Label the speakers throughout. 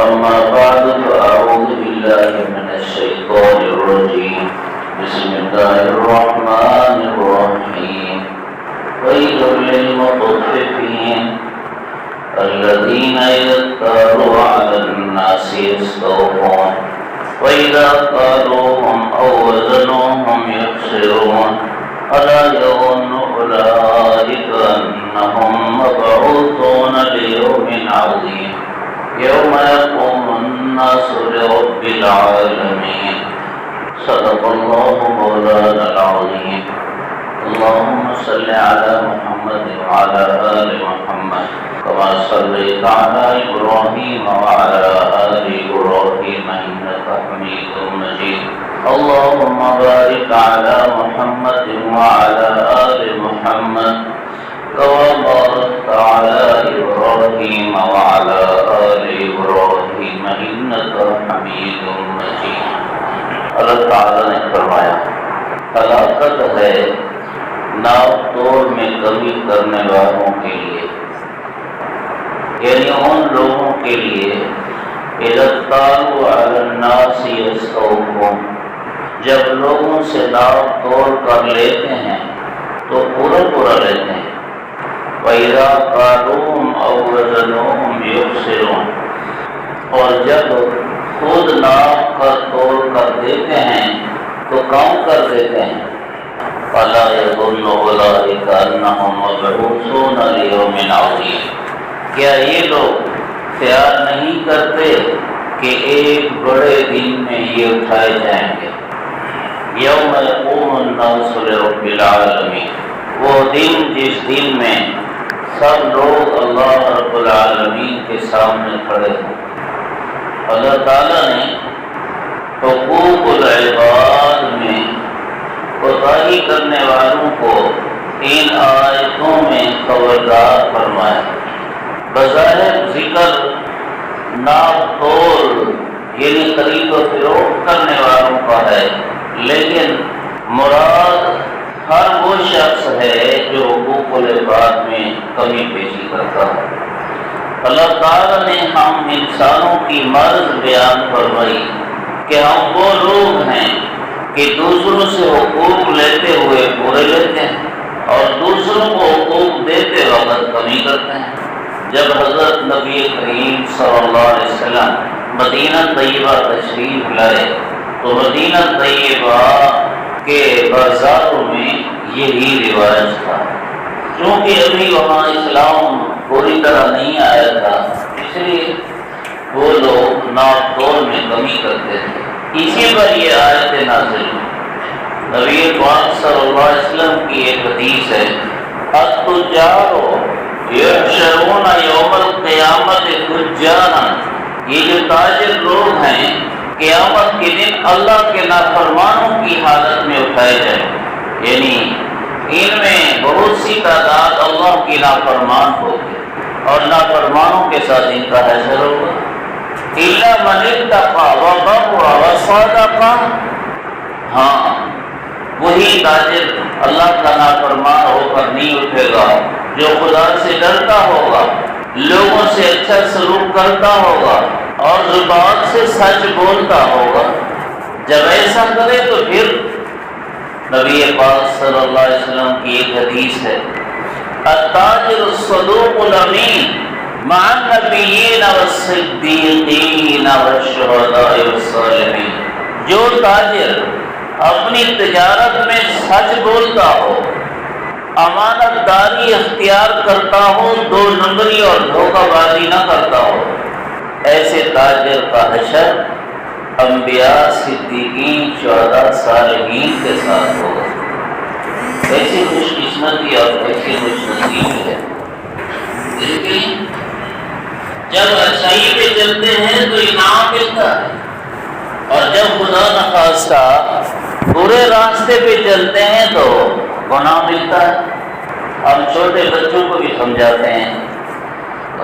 Speaker 1: أما بعد فأعوذ بالله من الشيطان الرجيم بسم الله الرحمن الرحيم ويل للمطففين الذين إذا اكتالوا على الناس يستوفون وإذا قالوهم أو وزنوهم يخسرون ألا يظن أولئك أنهم مبعوثون ليوم عظيم يوم يقوم الناس لرب العالمين صدق الله مولانا العظيم اللهم صل على محمد وعلى آل محمد كما صليت على إبراهيم وعلى آل إبراهيم إنك حميد مجيد اللهم بارك على محمد وعلى آل محمد كما باركت على إبراهيم وعلى آل إبراهيم إنك حميد مجيد اللہ تعالیٰ نے فرمایا ہلاکت ہے ناپ توڑ میں کمی کرنے والوں کے لیے، یعنی ان لوگوں کے لیے اذا اکتالوا علی الناس یستوفون، جب لوگوں سے ناپ توڑ کر لیتے ہیں تو پورا لیتے ہیں، وَإِذَا قَالُوهُمْ أَوْ وَزَنُوهُمْ يُخْسِرُونَ، اور جب خود ناپ کر توڑ کر دیتے ہیں تو کم کر دیتے ہیں، فَلَا يَظُنُّ أُولَئِكَ أَنَّهُمْ مَبْعُوثُونَ لِيَوْمٍ عَظِيمٍ، کیا یہ لوگ خیال نہیں کرتے کہ ایک بڑے دن میں یہ اٹھائے جائیں گے؟ یوم یقوم الناس لرب العالمین، وہ دن جس دن میں سب لوگ اللہ رب العالمین کے سامنے کھڑے ہوں۔ اللہ تعالیٰ نے حقوق العباد میں کوتاہی کرنے والوں کو ان آیتوں میں خبردار فرمایا۔ بظاہر ذکر ناپ توڑ یعنی خرید و فروخت کرنے والوں کا ہے، لیکن مراد ہر وہ شخص ہے جو حقوق العباد میں کمی پیشی کرتا ہے۔ اللہ تعالیٰ نے ہم انسانوں کی مرض بیان فرمائی کہ ہم وہ لوگ ہیں کہ دوسروں سے حقوق لیتے ہوئے پورے لیتے ہیں اور دوسروں کو حقوق دیتے وقت کمی کرتے ہیں۔ جب حضرت نبی کریم صلی اللہ علیہ وسلم مدینہ طیبہ تشریف لائے تو مدینہ طیبہ کے بازاروں میں یہی رواج تھا، کیونکہ ابھی وہاں اسلام پوری طرح نہیں آیا تھا، اس لیے وہ لوگ ناپ توڑ میں کمی کرتے تھے۔ اسی پر یہ آیت نازل ہوئی۔ نبی پاک صلی اللہ علیہ وسلم کی ایک حدیث ہے، التجار یحشرون یوم القیامت فجارا، یہ جو تاجر لوگ ہیں قیامت کے دن اللہ کے نافرمانوں کی حالت میں اٹھائے جائیں، یعنی ان میں بہت سی تعداد اللہ کی نافرمان ہوگی اور نافرمانوں کے ساتھ ان کا حشر ہوگا۔ الا من اتقى وبر وصدق، ہاں وہی تاجر اللہ کا نافرمان ہو کر نہیں اٹھے گا جو خدا سے ڈرتا ہوگا، لوگوں سے اچھا سلوک کرتا ہوگا اور زبان سے سچ بولتا ہوگا۔ جب ایسا کرے تو پھر نبی پاک صلی اللہ علیہ وسلم کی ایک حدیث ہے، التاجر الصدوق الامین مع النبیین والصدیقین والشہداء والصالحین، جو تاجر اپنی تجارت میں سچ بولتا ہو، امانت داری اختیار کرتا ہو، دو نمبری اور دھوکہ بازی نہ کرتا ہو، ایسے تاجر کا حشر انبیاء، صدیقین، شہداء، صالحین کے ساتھ ہوگا۔ ایسی خوش قسمتی اور ایسی خوش نصیبی ہے، لیکن جب اچھائی پہ چلتے ہیں تو انعام ملتا ہے، اور جب خدا نخواستہ برے راستے پہ چلتے ہیں تو گناہ ملتا ہے۔ ہم چھوٹے بچوں کو بھی سمجھاتے ہیں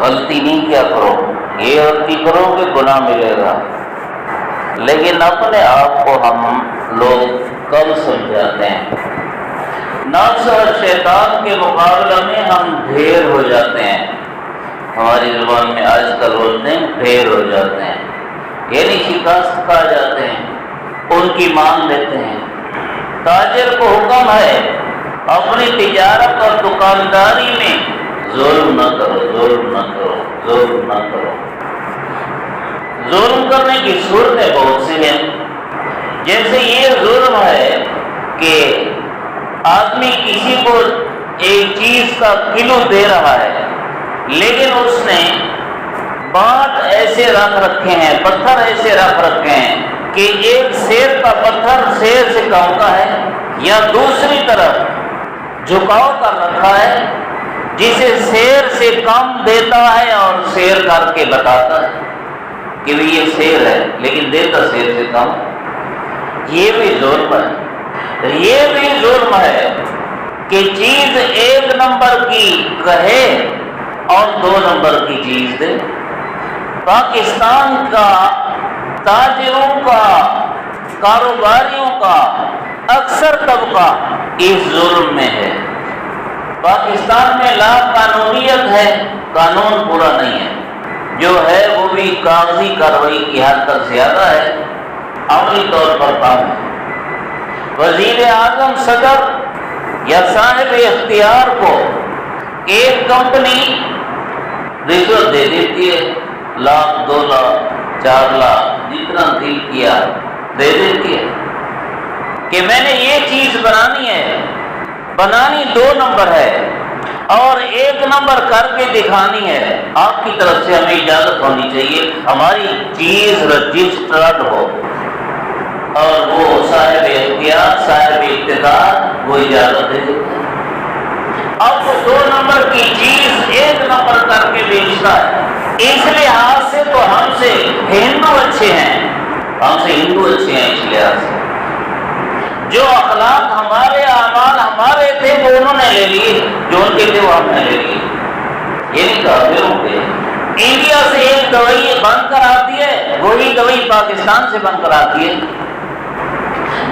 Speaker 1: غلطی نہیں کیا کرو، یہ غلطی کرو کہ گناہ ملے گا، لیکن اپنے آپ کو ہم لوگ کم سمجھاتے ہیں۔ نفس اور شیطان کے مقابلہ میں ہم ڈھیر ہو جاتے ہیں، ہماری زبان میں آج کل بولتے ہیں ڈھیر ہو جاتے ہیں۔ یعنی شکست کھا جاتے ہیں، ان کی مان لیتے ہیں۔ تاجر کو حکم ہے اپنی تجارت اور دکانداری میں ظلم نہ کرو، ظلم نہ کرو، ظلم نہ کرو۔ ظلم کرنے کی صورتیں بہت سی ہیں، جیسے یہ ظلم ہے کہ آدمی کسی کو ایک چیز کا کلو دے رہا ہے، لیکن اس نے بانٹ ایسے رکھ رکھے ہیں، پتھر ایسے رکھ رکھے ہیں کہ ایک سیر کا پتھر سیر سے کم کا ہے، یا دوسری طرف جھکاؤ کر رکھا ہے جسے سیر سے کم دیتا ہے اور سیر کر کے بتاتا ہے کہ بھی یہ سیر ہے، لیکن دیتا سیر سے کم۔ یہ بھی ظلم ہے۔ یہ بھی ظلم ہے کہ چیز 1 نمبر کی کہے اور 2 نمبر کی چیز دے۔ پاکستان کا تاجروں کا، کاروباریوں کا اکثر طبقہ اس ظلم میں ہے۔ پاکستان میں لا قانونیت ہے، قانون پورا نہیں ہے، جو ہے وہ بھی کاغذی کارروائی کی حد تک زیادہ ہے، عملی طور پر کم ہے۔ وزیر اعظم، صدر یا صاحب اختیار کو ایک کمپنی رشوت دے دیتی ہے، 1 لاکھ 2 لاکھ 4 لاکھ جتنا دل کیا دے دیتی ہے کہ میں نے یہ چیز بنانی ہے، بنانی 2 نمبر ہے اور 1 نمبر کر کے دکھانی ہے، آپ کی طرف سے ہمیں اجازت ہونی چاہیے، ہماری چیز رجسٹرڈ ہو۔ اور وہ صاحب اختیار، صاحب اقتدار وہ اجازت دے دیتے ہیں۔ اب وہ 2 نمبر کی چیز 1 نمبر کر کے بیچتا ہے۔ اس لحاظ سے تو ہم سے ہندو اچھے ہیں، ہم سے ہندو اچھے ہیں اس لحاظ سے۔ جو اخلاق ہمارے اعمال ہمارے تھے وہ انہوں نے لے لیے، جو ان کے تھے وہ ہم نے لے لیے۔ یہ نہیں کافروں کے۔ انڈیا سے ایک دوائی بن کر آتی ہے، وہی دوائی پاکستان سے بن کر آتی ہے۔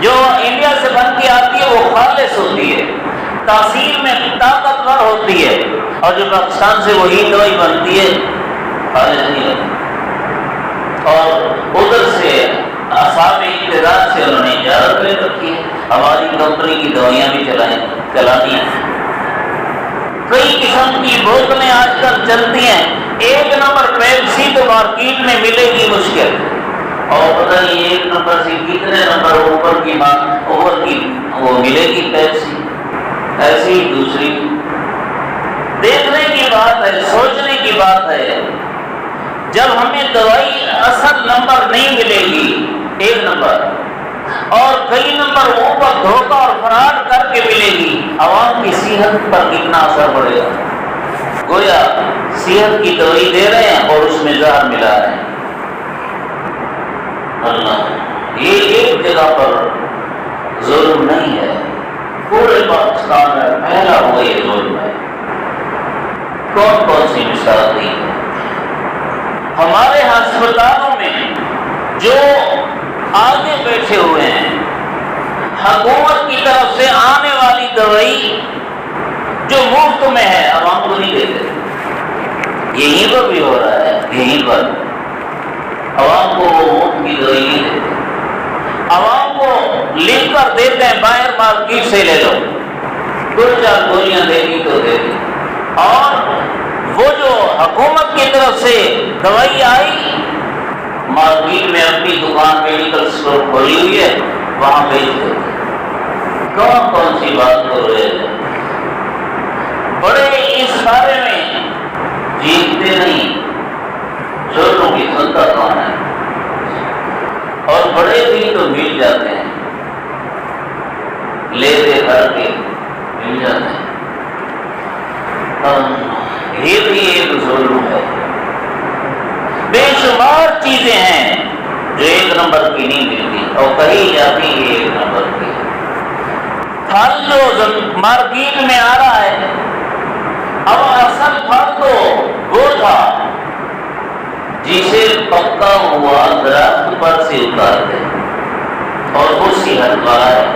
Speaker 1: جو انڈیا سے بن کے آتی ہے وہ خالص ہوتی ہے، تاثیر میں طاقتور ہوتی ہے، اور جو پاکستان سے وہی دوائی بنتی ہے خالص نہیں ہوتی۔ اور ادھر سے اصحاب اقتدار سے انہوں نے اجازت لے رکھی ہے ہماری کمپنی کی دوائیاں بھی چلانی ہیں۔ کئی قسم کی بوتلیں آج کل چلتی ہیں، 1 نمبر پیپسی تو مارکیٹ میں ملے گی مشکل، اور پتہ نہیں 1 نمبر سے کتنے نمبر اوپر کی وہ ملے گی پیپسی، ایسی ہی دوسری۔ دیکھنے کی بات ہے، سوچنے کی بات ہے، جب ہمیں دوائی اصل نمبر نہیں ملے گی 1 نمبر اور کئی نمبر اوپر دھوکہ اور فراڈ کر کے ملے گی، عوام کی صحت پر کتنا اثر پڑے گا؟ گویا صحت کی دوائی دے رہے ہیں اور اس میں زہر ملا رہے ہیں۔ اللہ، یہ ایک جگہ پر ظلم نہیں ہے، پورے پاکستان میں پھیلا ہوا یہ ظلم ہے۔ کون کون سی مثال دی ہے؟ ہمارے ہسپتالوں میں جو آگے بیٹھے ہوئے ہیں، حکومت کی طرف سے آنے والی دوائی جو مفت میں ہے عوام کو نہیں دیتے۔ یہیں پر بھی ہو رہا ہے، یہیں پر عوام کو وہ مفت کی دوائی نہیں دیتے، عوام کو لکھ کر دیتے ہیں باہر مارکیٹ سے لے لو، 2-4 گولیاں دے گی تو دے دی۔ اور وہ جو حکومت کی طرف سے دوائی آئی، مارکیٹ میں اپنی دکان میڈیکل اسٹور کھولی ہوئی ہے، وہاں بیچ دیتے۔ کون کون سی بات کر رہے ہیں؟ بڑے اس بارے میں جیتتے نہیں، چھوٹوں کی سنتا کون ہے؟ اور بڑے بھی تو مل جاتے ہیں، لیتے کر کے مل جاتے ہیں۔ یہ بھی ایک ظلم ہے۔ بے شمار چیزیں ہیں جو 1 نمبر کی نہیں ملتی اور کہی جاتی ہے 1 نمبر کی۔ پھل جو مارکیٹ میں آ رہا ہے، اب اصل پھل تو وہ تھا جسے پکا ہوا درخت پر سے اتارتے اور وہ صحت والا ہے،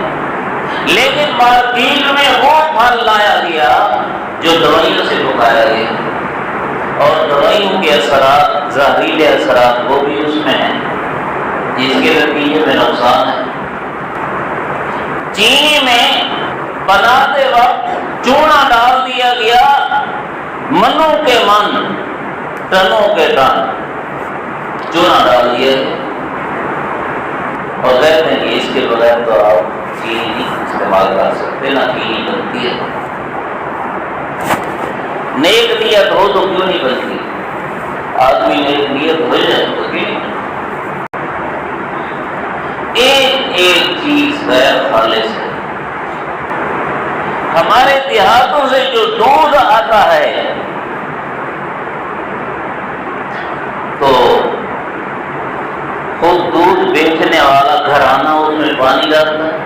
Speaker 1: لیکن مارکیٹ میں وہ پھل لایا گیا جو دوائیوں سے پکایا گیا، اور دوائیوں کے اثرات، زہریلے اثرات وہ بھی اس میں ہیں۔ بناتے وقت چونا ڈال دیا گیا، منوں کے من ٹنوں کے ٹن چونا ڈال دیا گیا، اور کہتے ہیں کہ اس کے بغیر تو آپ چینی نہیں استعمال کر سکتے، نہ چینی بنتی ہے۔ نیک نیت ہو تو کیوں نہیں بنتی؟ آدمی نیک نیت ہو جائے تو کیوں نہیں بنتی؟ ایک چیز غیر خالص ہے۔ ہمارے دیہاتوں سے جو دودھ آتا ہے تو خود دودھ بیچنے والا گھرانہ اس میں پانی ڈالتا ہے،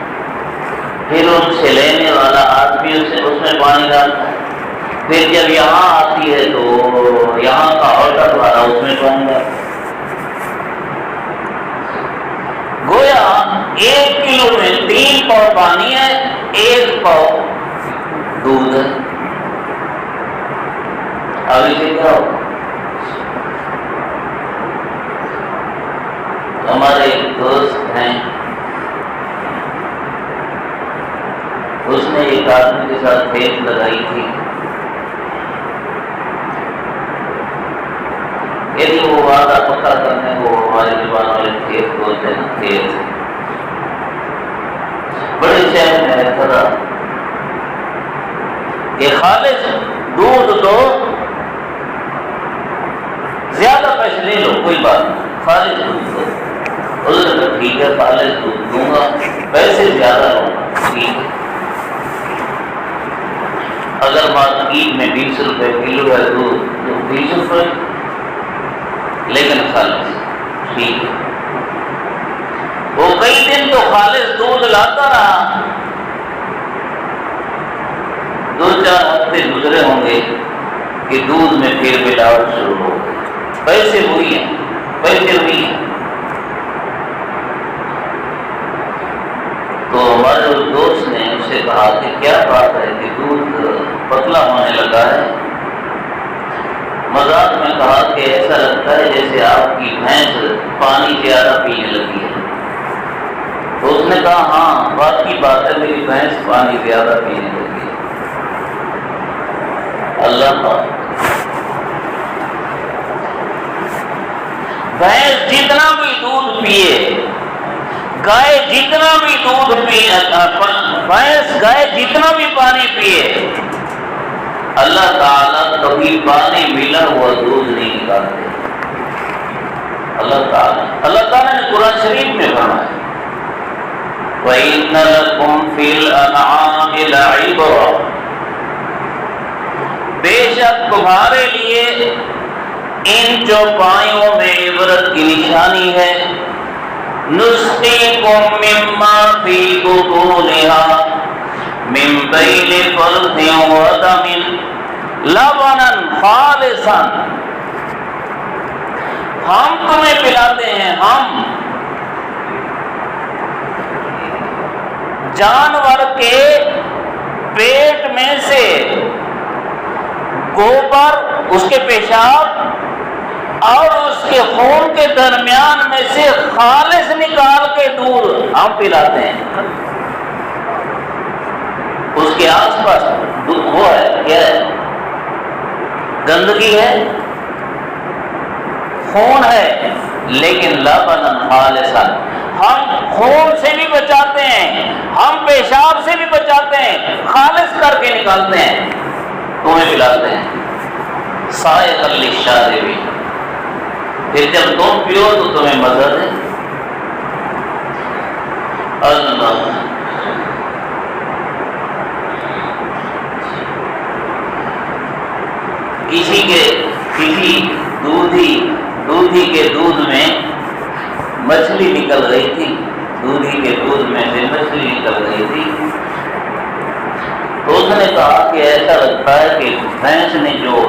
Speaker 1: پھر ان سے لینے والا آدمی اس میں پانی ڈالتا ہے، پھر جب یہاں آتی ہے تو یہاں کا آرڈر والا اس میں پانی ڈالتا ہے۔ گویا 1 کلو میں 3 پاؤ پانی ہے، 1 پاؤ دودھ ہے۔ اب اسے کیا ہوگا؟ ہمارے ایک دوست ہیں، اس نے ایک آدمی کے ساتھ کھیت لگائی تھی، یعنی وہ وعدہ پکا کرنے کو ہمارے زبان والے کھیت بولتے ہیں، کھیت بڑے شہر میں رہتا تھا کہ خالص دودھ دو، زیادہ پیسے لے لو کوئی بات نہیں، خالص دودھ دو۔ حضور نے ٹھیک ہے خالص دودھ دوں گا، پیسے زیادہ لوں گا، ٹھیک ہے۔ اگر مارکیٹ میں 20 روپے کلو ہے دودھ تو 20 روپے، لیکن خالص، ٹھیک ہے۔ وہ کئی دن تو خالص دودھ لاتا رہا، 2-4 ہفتے گزرے ہوں گے کہ دودھ میں پھر ملاوٹ شروع ہو گئی، پیسے وہی ہیں، پیسے وہی ہیں۔ تو ہمارے اس دوست نے اس سے کہا کہ کیا بات ہے کہ دودھ پتلا ہونے لگا ہے؟ مذاق میں کہا کہ ایسا لگتا ہے جیسے آپ کی بھینس پانی زیادہ پینے لگی ہے۔ تو اس نے کہا ہاں بات کی بات ہے، میری بھینس پانی زیادہ پینے لگی ہے۔ اللہ کا بھینس جتنا بھی دودھ پیے، گائے جتنا بھی دودھ پیے، بھینس گائے جتنا بھی پانی پیے، اللہ تعالیٰ کبھی پانی ملا ہوا دودھ نہیں نکالتے۔ اللہ تعالیٰ نے قرآن شریف میں فرمایا وَإِنَّ لَكُمْ فِي الْأَنْعَامِ لَعِبْرَةً، بے شک تمہارے لیے ان چوپایوں میں عبرت کی نشانی ہے۔ نُسْقِيكُم مِّمَّا فِي بُطُونِهَا مِن بَيْنِ فَرْثٍ وَدَمٍ لَبَنًا خَالِصًا، ہم تمہیں پلاتے ہیں، ہم جانور کے پیٹ میں سے گوبر، اس کے پیشاب اور اس کے خون کے درمیان میں سے خالص نکال کے دودھ ہم پلاتے ہیں۔ اس کے آس پاس وہ ہے، کیا ہے؟ گندگی ہے، خون ہے، لیکن لبنا خالصا، ہم خون سے بھی بچاتے ہیں، ہم پیشاب سے بھی بچاتے ہیں، خالص کر کے نکالتے ہیں، تمہیں پلاتے ہیں۔ سائغا للشاربین، پھر جب تم پیو تو تمہیں مزہ دے۔ اللہ، کسی دودھی کے دودھ میں مچھلی نکل رہی تھی، دودھی کے دودھ میں سے مچھلی نکل رہی تھی، تو اس نے کہا کہ ایسا لگتا ہے کہ بھینس نے جو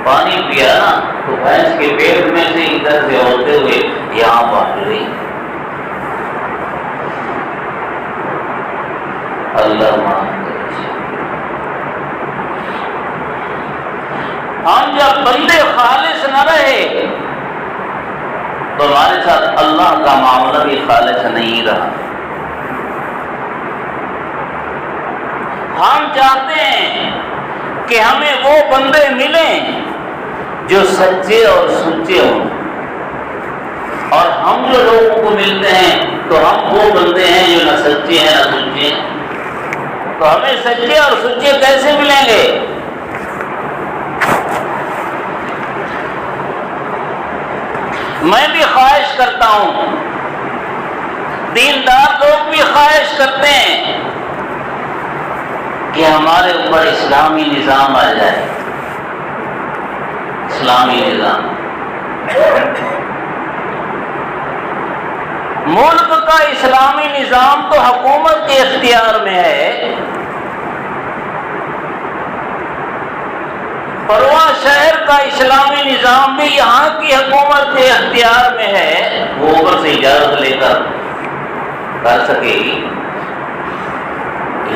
Speaker 1: پانی پیا نا تو بھینس کے پیٹ میں سے ادھر سے ہوتے ہوئے یہاں پہنچ گئی۔ اللہ مان، ہم جب بندے خالص نہ رہے تو ہمارے ساتھ اللہ کا معاملہ بھی خالص نہیں رہا۔ ہم چاہتے ہیں کہ ہمیں وہ بندے ملیں جو سچے اور سچے ہوں، اور ہم جو لوگوں کو ملتے ہیں تو ہم وہ بندے ہیں جو نہ سچے ہیں نہ سچے ہیں۔ تو ہمیں سچے اور سچے کیسے ملیں گے؟ میں بھی خواہش کرتا ہوں، دیندار لوگ بھی خواہش کرتے ہیں کہ ہمارے اوپر اسلامی نظام آ جائے، اسلامی نظام۔ ملک کا اسلامی نظام تو حکومت کے اختیار میں ہے، پرواں شہر کا اسلامی نظام بھی یہاں کی حکومت کے اختیار میں ہے، وہ اوپر سے اجازت لے کر سکے گی،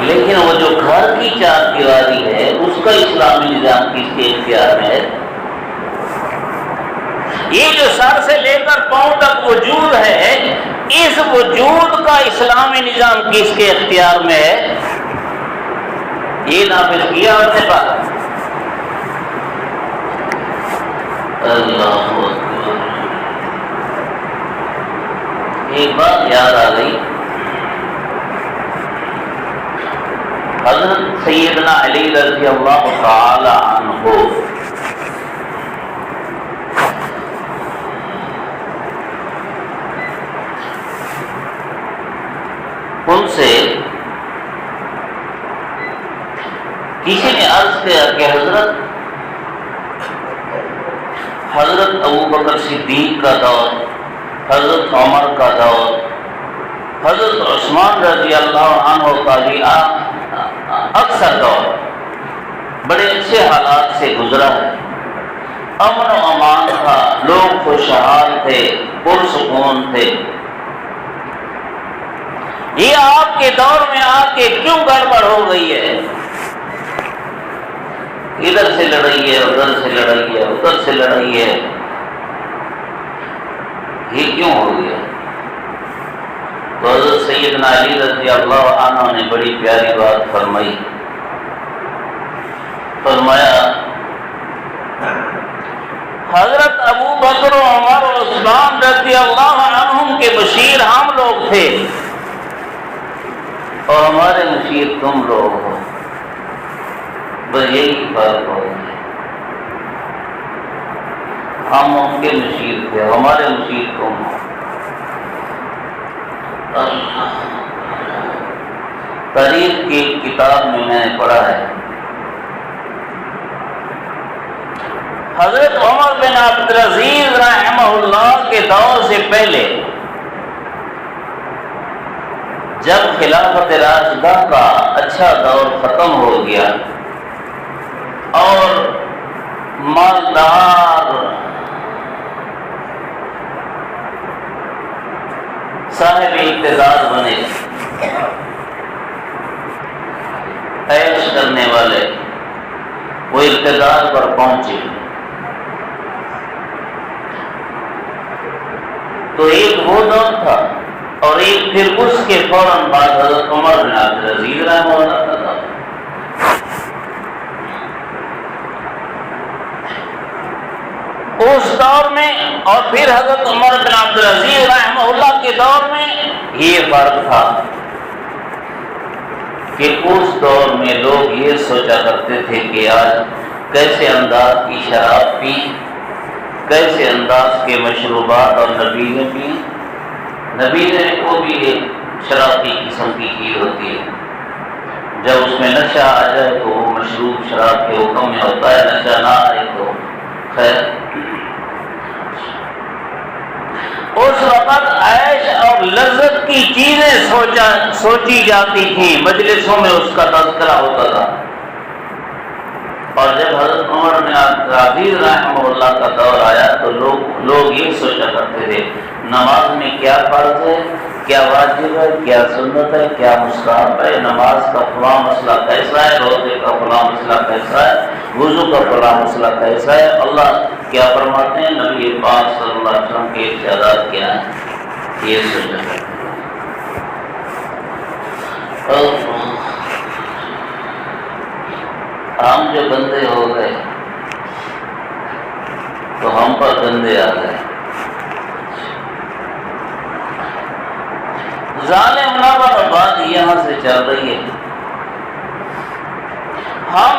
Speaker 1: لیکن وہ جو گھر کی چار دیواری ہے اس کا اسلامی نظام کس کے اختیار میں ہے؟ یہ جو سر سے لے کر پاؤں تک وجود ہے، اس وجود کا اسلامی نظام کس کے اختیار میں ہے؟ یہ نافذ کیا آپ نے پاس۔ اللہ اکبر۔ ایک بات یاد آ گئی، حضرت سیدنا علی رضی اللہ تعالی عنہ ان سے کسی نے عرض کیا کہ حضرت ابو بکر صدیق کا دور، حضرت عمر کا دور، حضرت عثمان رضی اللہ عنہ کا بھی اکثر دور بڑے اچھے حالات سے گزرا ہے، امن و امان تھا، لوگ خوشحال تھے، پرسکون تھے۔ یہ آپ کے دور میں آ کے کیوں گڑبڑ ہو گئی ہے؟ ادھر سے لڑائی ہے، ادھر سے لڑائی ہے، ادھر سے لڑائی ہے، یہ کیوں ہو گیا؟ تو حضرت سیدنا علی رضی اللہ عنہ نے بڑی پیاری بات فرمائی، فرمایا حضرت ابو بکر و عمر و عثمان رضی اللہ عنہم کے مشیر ہم لوگ تھے اور ہمارے مشیر تم لوگ ہو، بس یہی فرق ہو گیا۔ ہم ان کے مشیر تھے، ہمارے مشیر تم ہو۔ تاریخ کی کتاب میں نے پڑھا ہے، حضرت عمر بن عبدالعزیز رحمہ اللہ کے دور سے پہلے جب خلافت راشدہ کا اچھا دور ختم ہو گیا اور مالدار صاحب اقتدار بنے، عیش کرنے والے وہ اقتدار پر پہنچے، تو ایک وہ دور تھا اور ایک پھر اس کے فوراً بعد حضرت عمر بن عبدالعزیز رحمہ اللہ کا دور۔ اس دور میں اور پھر حضرت عمر بن عبدالعزیز رحمہ اللہ کے دور میں یہ فرق تھا کہ اس دور میں لوگ یہ سوچا کرتے تھے کہ آج کیسے انداز کی شراب پی، کیسے انداز کے مشروبات، اور نبی نے پی، نبی نے کو بھی ایک شراب کی قسم کی چیز ہوتی ہے، جب اس میں نشہ آ جائے تو وہ مشروب شراب کے حکم میں ہوتا ہے، نشہ نہ آئے تو خیر۔ اس وقت عیش اور لذت کی چیزیں سوچی جاتی تھیں، مجلسوں میں اس کا تذکرہ ہوتا تھا، اور جب حضرت عمر بن عبدالعزیز رحمہ اللہ کا دور آیا تو لوگ یہ سوچا کرتے تھے نماز میں کیا فرض ہے، کیا واجب ہے، کیا سنت ہے، کیا مستحب ہے، نماز کا فلاں مسئلہ کیسا ہے، روزے کا فلاں مسئلہ کیسا ہے، وضو کا فلاں مسئلہ کیسا ہے، اللہ کیا فرماتے ہیں، نبی پاک صلی اللہ علیہ وسلم کے ارشادات کیا ہیں، یہ سوچا کرتے ہم جو گندے ہو گئے تو ہم پر گندے آ گئے. ظالم نہ بات یہاں سے چل رہی ہے. ہم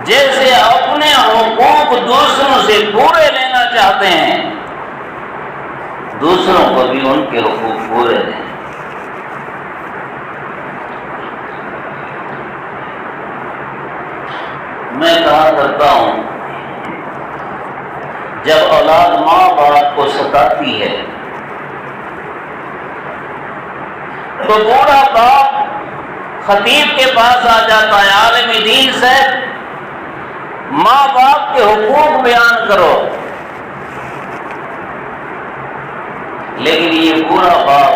Speaker 1: جیسے اپنے حقوق دوسروں سے پورے لینا چاہتے ہیں، دوسروں کو بھی ان کے حقوق پورے دیں. میں کہا کرتا ہوں، جب اولاد ماں باپ کو ستاتی ہے تو بوڑھا باپ خطیب کے پاس آ جاتا ہے، عالم دین سے ماں باپ کے حقوق بیان کرو. لیکن یہ بوڑھا باپ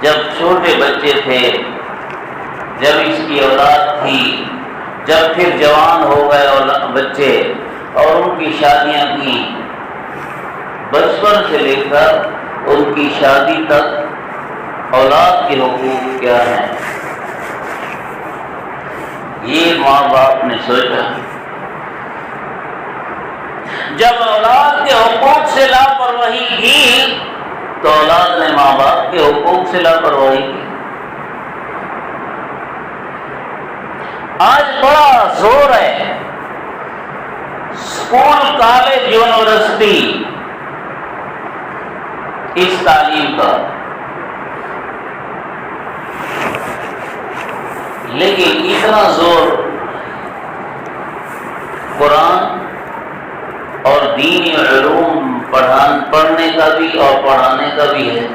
Speaker 1: جب چھوٹے بچے تھے، جب اس کی اولاد تھی، جب پھر جوان ہو گئے بچے اور ان کی شادیاں کی، بچپن سے لے کر ان کی شادی تک اولاد کے حقوق کیا ہیں، یہ ماں باپ نے سوچا. جب اولاد کے حقوق سے لاپرواہی کی تو اولاد نے ماں باپ کے حقوق سے لاپرواہی کی. آج بڑا زور ہے اسکول، کالج، یونیورسٹی اس تعلیم کا، لیکن اتنا زور قرآن اور دینی علوم پڑھنے کا بھی اور پڑھانے کا بھی ہے.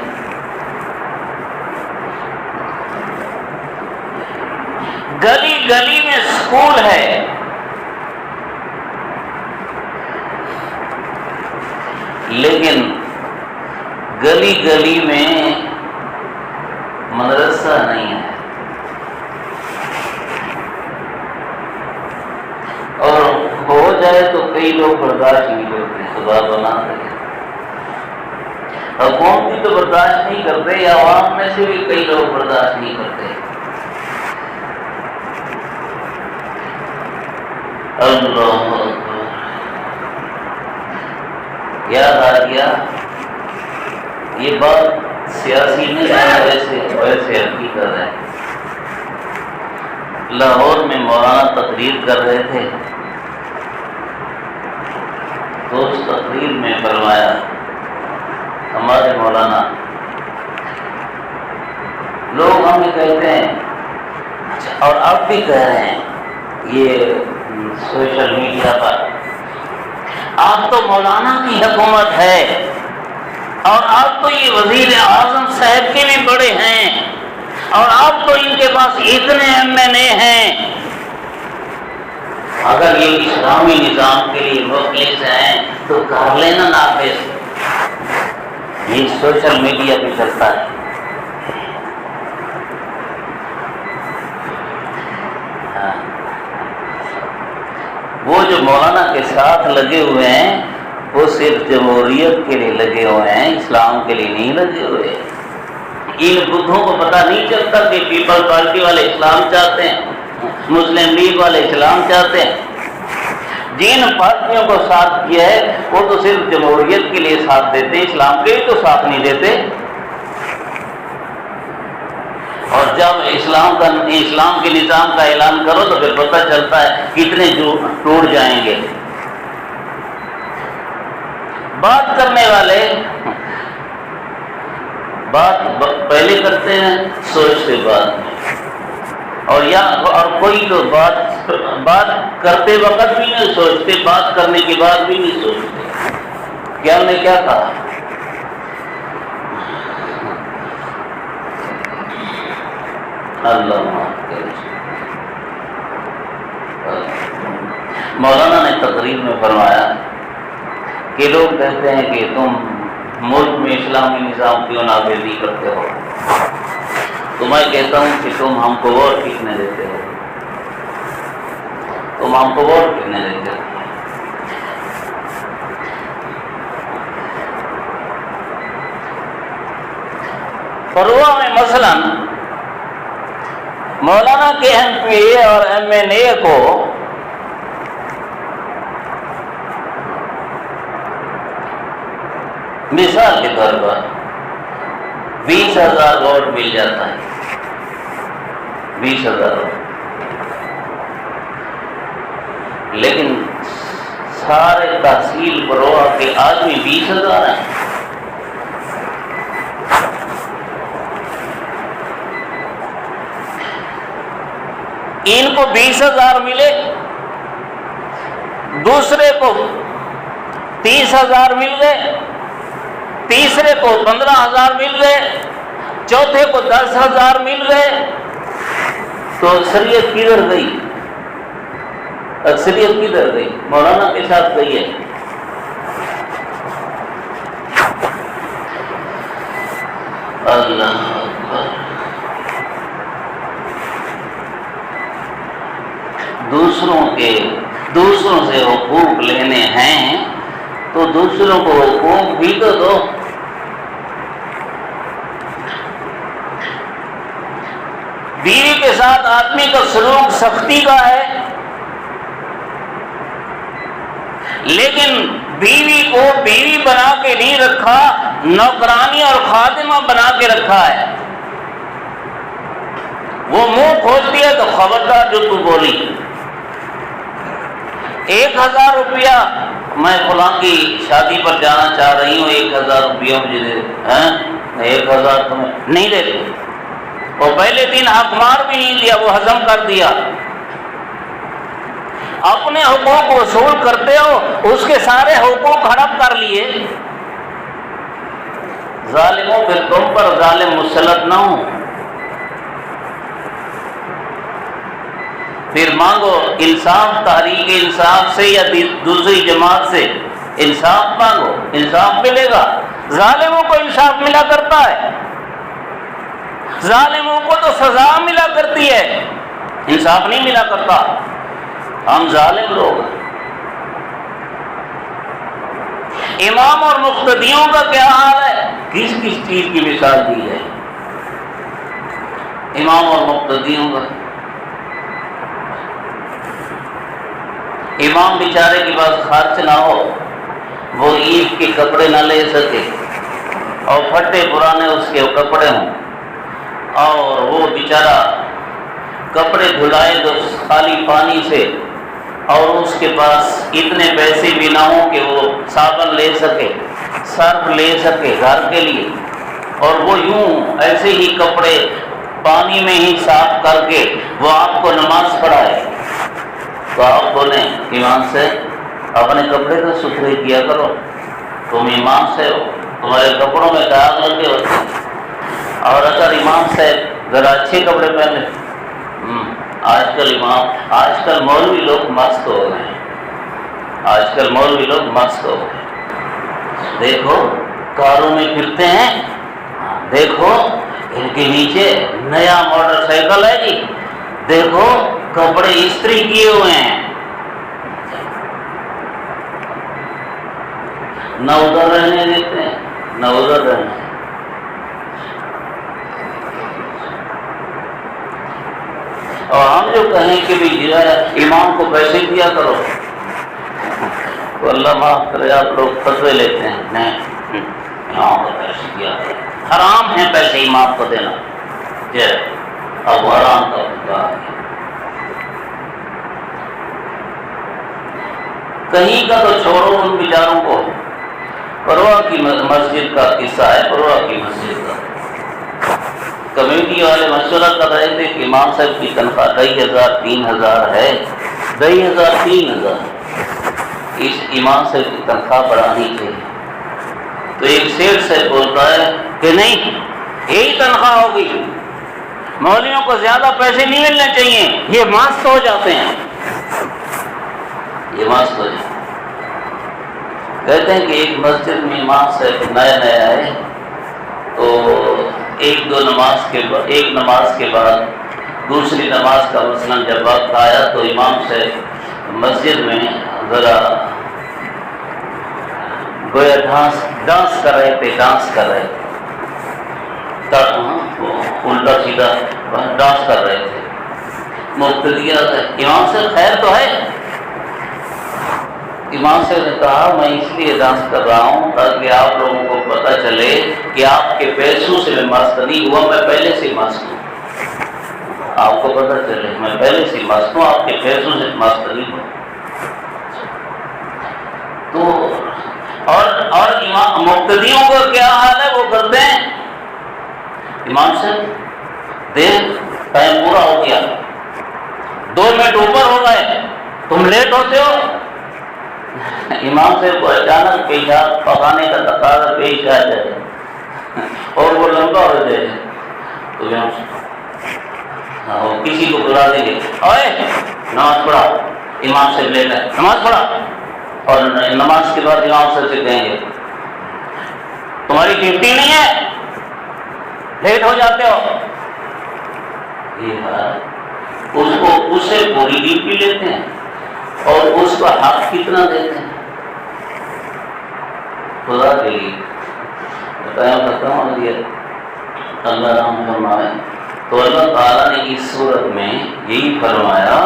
Speaker 1: گلی گلی میں اسکول ہے، لیکن گلی گلی میں مدرسہ نہیں ہے. اور ہو جائے تو کئی لوگ برداشت نہیں کرتے، خدا بنا دے. حکومت بھی تو برداشت نہیں کرتے، یا عوام میں سے بھی کئی لوگ برداشت نہیں کرتے. اللہ اکبر. یاد آ گیا، یہ بات سیاسی نہیں ہے، ویسے حقیقت ہے. لاہور میں مولانا تقریر کر رہے تھے تو اس تقریر میں فرمایا، ہمارے مولانا، لوگ ہمیں کہتے ہیں اور آپ بھی کہہ رہے ہیں یہ سوشل میڈیا پر، آپ تو مولانا کی حکومت ہے اور آپ تو یہ وزیر اعظم صاحب کے بھی بڑے ہیں اور آپ تو ان کے پاس اتنے MNA ہیں، اگر یہ اسلامی نظام کے لیے مخلص ہیں تو کر لینا نافذ. یہ سوشل میڈیا پہ چلتا ہے. وہ جو مولانا کے ساتھ لگے ہوئے ہیں وہ صرف جمہوریت کے لیے لگے ہوئے ہیں، اسلام کے لیے نہیں لگے ہوئے. ان بدھوں کو پتہ نہیں چلتا کہ پیپل پارٹی والے اسلام چاہتے ہیں، مسلم لیگ والے اسلام چاہتے ہیں. جن پارٹیوں کو ساتھ کیا ہے وہ تو صرف جمہوریت کے لیے ساتھ دیتے ہیں، اسلام کے لیے تو ساتھ نہیں دیتے. اور جب اسلام کے نظام کا اعلان کرو تو پھر پتہ چلتا ہے کتنے ٹوٹ جائیں گے. بات کرنے والے بات پہلے کرتے ہیں، سوچتے بعد میں، اور کوئی تو بات کرتے وقت بھی نہیں سوچتے، بات کرنے کے بعد بھی نہیں سوچتے کہ ہم نے کیا کہا. اللہ معاف کرے. مولانا نے تقریر میں فرمایا کہ لوگ کہتے ہیں کہ تم ملک میں اسلامی نظام کیوں نافذ کرتے ہو، تو میں کہتا ہوں کہ تم ہم کو ووٹ کتنے دیتے ہو، تم ہم کو ووٹ کتنے دیتے ہو. فروع میں مثلاً مولانا کے MPA اور MNA کو مثال کے طور پر 20,000 ووٹ مل جاتا ہے، 20,000 ووٹ، لیکن سارے تحصیل بروہ کے آدمی 20,000 ہیں۔ ان کو 20,000 ملے، دوسرے کو 30,000 مل گئے، تیسرے کو 15,000 مل گئے، چوتھے کو 10,000 مل گئے، تو اکثریت کدھر گئی؟ اکثریت کدھر گئی؟ مولانا کے ساتھ گئی ہے۔ اللہ اکبر۔ دوسروں سے حقوق لینے ہیں تو دوسروں کو حقوق بھی تو دو۔ بیوی کے ساتھ آدمی کا سلوک سختی کا ہے، لیکن بیوی کو بیوی بنا کے نہیں رکھا، نوکرانی اور خادمہ بنا کے رکھا ہے۔ وہ منہ کھولتی ہے تو خبردار جو تو بولی، 1,000 روپیہ میں فلاں کی شادی پر جانا چاہ رہی ہوں، 1,000 روپیہ مجھے دے، 1,000 تمہیں نہیں دیتے۔ وہ پہلے دن حق مار بھی نہیں دیا، وہ ہضم کر دیا۔ اپنے حقوق وصول کرتے ہو، اس کے سارے حقوق ہڑپ کر لیے۔ ظالموں پھر تم پر ظالم مسلط نہ ہو، پھر مانگو انصاف، تحریک انصاف سے یا دوسری جماعت سے انصاف مانگو، انصاف ملے گا۔ ظالموں کو انصاف ملا کرتا ہے، ظالموں کو تو سزا ملا کرتی ہے، انصاف نہیں ملا کرتا۔ ہم ظالم لوگ ہیں۔ امام اور مقتدیوں کا کیا حال ہے؟ کس کس چیز کی مثال دی ہے؟ امام اور مقتدیوں کا، امام بیچارے کے پاس خرچ نہ ہو، وہ عید کے کپڑے نہ لے سکے اور پھٹے پرانے اس کے کپڑے ہوں، اور وہ بیچارہ کپڑے دھلائے تو خالی پانی سے، اور اس کے پاس اتنے پیسے بھی نہ ہوں کہ وہ صابن لے سکے، سرف لے سکے گھر کے لیے، اور وہ یوں ایسے ہی کپڑے پانی میں ہی صاف کر کے وہ آپ کو نماز پڑھائے، تو آپ بولیں امام سے اپنے کپڑے تو ستھرے کیا کرو، تم امام سے ہو، تمہارے کپڑوں میں داغ لگے ہوتے ہیں۔ اور اگر امام صاحب ذرا اچھے کپڑے پہن لیں، آج کل مولوی لوگ مست ہو گئے ہیں، آج کل مولوی لوگ مست ہو گئے، دیکھو کاروں میں پھرتے ہیں، دیکھو ان کے نیچے نیا موٹر سائیکل ہے جی، دیکھو کپڑے استری کیے ہوئے ہیں، نہ ادھر رہنے دیتے ہیں نہ ادھر رہنے۔ اور ہم جو کہیں کہ بھی امام کو پیسے دیا کرو، تو اللہ معاف کرے آپ لوگ فتوے لیتے ہیں، نہیں امام کو پیسے دیا کرو، حرام ہے پیسے امام کو دینا، اب حرام کا فتویٰ ہے۔ کہیں کا تو چھوڑو، ان بیچاروں کو پروا کی مسجد کا قصہ ہے، پروا کی مسجد کا، کمیٹی والے مشورہ کر رہے تھے کہ امام صاحب کی تنخواہ 2,000 3,000 ہے، 2,000 3,000، اس امام صاحب کی تنخواہ بڑھانی چاہیے۔ تو ایک سیٹ سے بولتا ہے کہ نہیں، یہی تنخواہ ہوگی، مولویوں کو زیادہ پیسے نہیں ملنے چاہیے، یہ مست ہو جاتے ہیں، یہ مست ہو جاتے ہیں۔ کہتے ہیں کہ ایک مسجد میں امام صاحب نیا ہے، تو ایک نماز کے بعد دوسری نماز کا مثلاً جب وقت آیا تو امام صاحب مسجد میں ذرا گویا ڈانس کر رہے تھے، الٹا سیدھا ڈانس کر رہے تھے، مقتدیات ہے. امام سے خیر تو ہے. امام سے نے کہا میں اس لیے ڈانس کر رہا ہوں تاکہ آپ لوگوں کو پتہ چلے کہ آپ کے پیسوں سے میں مست نہیں ہوا, میں پہلے سے مست ہوں. آپ کو پتہ چلے میں پہلے سے مست ہوں, آپ کے پیسوں سے مست نہیں ہوں. تو اور امام مقتدیوں کا کیا حال ہے, وہ کرتے ہیں امام سے دیکھ ٹائم پورا ہو گیا, 2 منٹ اوپر ہو گئے, تم لیٹ ہوتے ہو. امام سے کو اچانک پیشاب پکانے کا تقاضا پیش آ جائے اور وہ لمبا ہو جائے تو کسی کو بلا دیں گے, اوے نماز پڑھا, امام سے لے کر نماز پڑھا, اور نماز کے بعد امام سے کہیں گے تمہاری ڈیوٹی نہیں ہے, لیٹ ہو جاتے ہو. اس کو اس سے پوری ڈیوٹی لیتے ہیں اور اس کا حق کتنا دیتے ہیں خدا کے لیے. بتایا ختم ہو گیا. اللہ رحم فرمائے. تو اللہ تعالیٰ نے اس صورت میں یہی فرمایا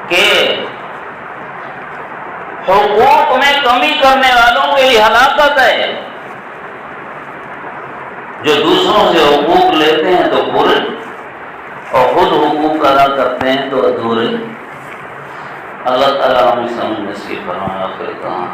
Speaker 1: کہ حقوق میں کمی کرنے والوں کے لیے ہلاکت ہے. جو دوسروں سے حقوق لیتے ہیں تو پورے اور خود حقوق ادا کرتے ہیں تو ادھورے. اللہ تعالیٰ ہمیں سمجھ نصیب فرمائے. آخر کہاں